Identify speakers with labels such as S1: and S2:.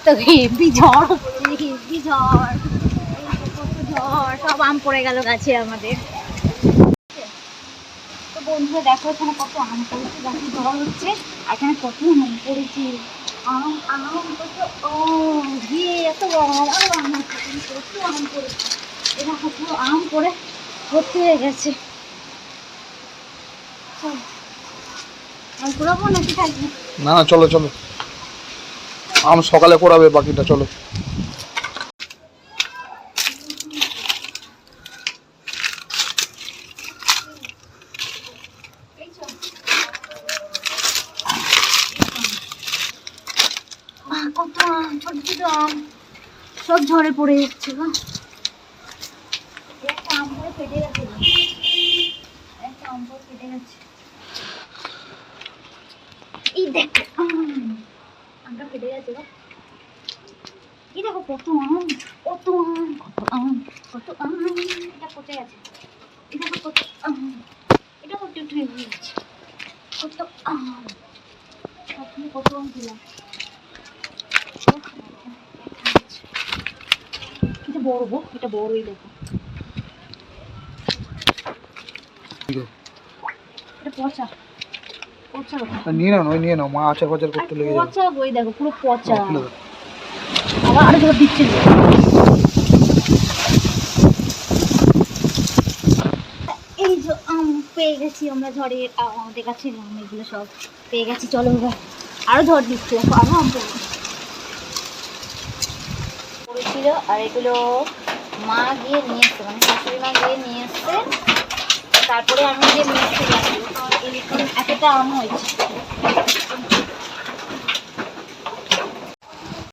S1: তো হেভি ঝড় হচ্ছে, হেভি ঝড়, কত ঝড়, সব আম পড়ে গেল গাছে আমাদের। তো বন্ধুরা দেখো এখানে কত আম পড়েছে, গাছে ঝড় হচ্ছে আর এখানে কত আম পড়েছে। আম আম কত, ও গিয়ে এত বড় আরো আম আছে, কত আম পড়েছে। এটা কত আম পড়ে ভর্তি হয়ে গেছে। আম কুড়াবো নাকি থাকবে?
S2: না না, চলো চলো, আম সকালে করাবে বাকিটা, চলো।
S1: কত আম, ছোট ছোট আম সব ঝরে পড়ে যাচ্ছে গো। একটা আম পড়ে ফেটে গেছে, একটা আম পড়ে ফেটে গেছে। এই দেখো আমটা ফেটে গেছে গো। এই দেখো কত আম, কত আম, কত আম, কত আম, এটা পচে গেছে। এই দেখো কত আম, এটা কত উঠে গেছে, কত আম, সবগুলো কত আম দিলাম। এটা বড় গো, এটা বড়ই দেখো। এটা পচা, পচা
S2: নিয়ে নাও, নিয়ে নাও, মা আচার ফাচার করতে লেগে যাবে।
S1: পচা বই দেখো, পুরো পচা। আবার আরো ধর দিচ্ছে। এই যে আম পেয়ে গেছি আমরা ঝড়ের, আমাদের কাছে আম এগুলো সব পেয়ে গেছি। চলো এবার আরো ঝড় দিচ্ছে, দেখো আরো আম পড়েছিল। আর এগুলো মা গিয়ে নিয়ে এসছে, মানে শাশুড়ি মা গিয়ে নিয়ে এসছে, তারপরে আমি গিয়ে নিয়ে এসেছিলাম। এতটা আম হয়েছে।